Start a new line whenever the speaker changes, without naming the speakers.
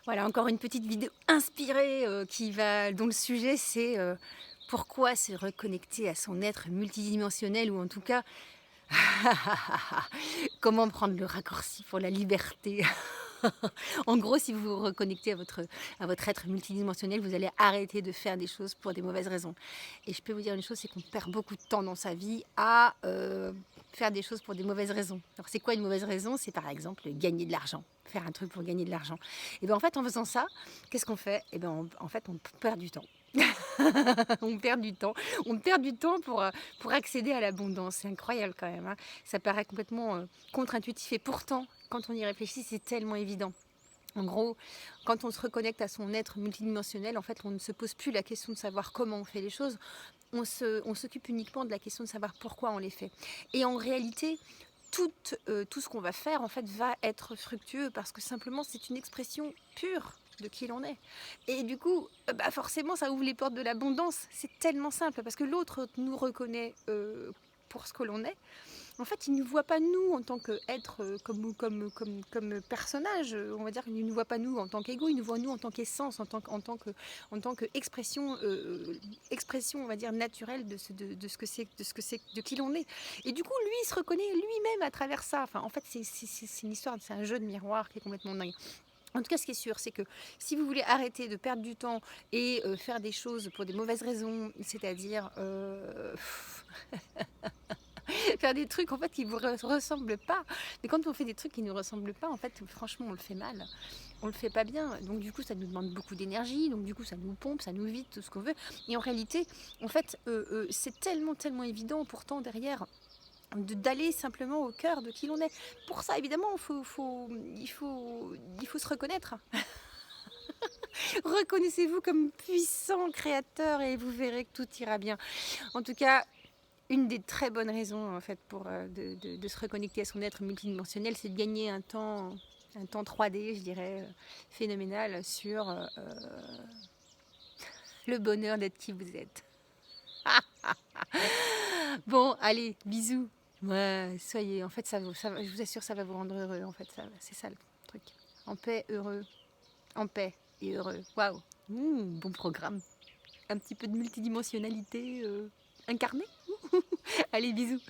Voilà, encore une petite vidéo inspirée dont le sujet c'est pourquoi se reconnecter à son être multidimensionnel ou en tout cas comment prendre le raccourci pour la liberté. En gros, si vous vous reconnectez à votre être multidimensionnel, vous allez arrêter de faire des choses pour des mauvaises raisons. Et je peux vous dire une chose, c'est qu'on perd beaucoup de temps dans sa vie à faire des choses pour des mauvaises raisons. Alors c'est quoi une mauvaise raison? C'est par exemple gagner de l'argent, faire un truc pour gagner de l'argent. Et bien en fait, en faisant ça, qu'est-ce qu'on fait? Et ben en fait, on perd du temps. On perd du temps. On perd du temps pour accéder à l'abondance. C'est incroyable quand même, hein. Ça paraît complètement contre-intuitif et pourtant, quand on y réfléchit, c'est tellement évident. En gros, quand on se reconnecte à son être multidimensionnel, en fait, on ne se pose plus la question de savoir comment on fait les choses. On s'occupe uniquement de la question de savoir pourquoi on les fait. Et en réalité, tout ce qu'on va faire, en fait, va être fructueux parce que simplement, c'est une expression pure de qui l'on est. Et du coup, bah forcément, ça ouvre les portes de l'abondance. C'est tellement simple parce que l'autre nous reconnaît pour ce que l'on est. En fait, il ne nous voit pas nous en tant qu'être, comme personnage, on va dire qu'il ne nous voit pas nous en tant qu'ego, il nous voit nous en tant qu'essence, en tant qu'expression, expression, on va dire, naturelle de ce que c'est, de qui l'on est. Et du coup, lui, il se reconnaît lui-même à travers ça. Enfin, en fait, c'est une histoire, c'est un jeu de miroir qui est complètement dingue. En tout cas, ce qui est sûr, c'est que si vous voulez arrêter de perdre du temps et faire des choses pour des mauvaises raisons, c'est-à-dire faire des trucs en fait qui vous ressemblent pas. Mais quand on fait des trucs qui ne nous ressemblent pas, en fait, franchement, on le fait mal. On le fait pas bien. Donc du coup, ça nous demande beaucoup d'énergie. Donc du coup, ça nous pompe, ça nous vide, tout ce qu'on veut. Et en réalité, en fait, c'est tellement, tellement évident pourtant derrière d'aller simplement au cœur de qui l'on est. Pour ça, évidemment, il faut se reconnaître. Reconnaissez-vous comme puissant créateur et vous verrez que tout ira bien. En tout cas, une des très bonnes raisons en fait pour de se reconnecter à son être multidimensionnel, c'est de gagner un temps 3D, je dirais, phénoménal sur le bonheur d'être qui vous êtes. Bon, allez, bisous. Ouais, soyez, en fait, je vous assure, ça va vous rendre heureux, en fait, c'est ça le truc. En paix, heureux, en paix et heureux. Waouh, bon programme. Un petit peu de multidimensionnalité incarnée. Allez, bisous.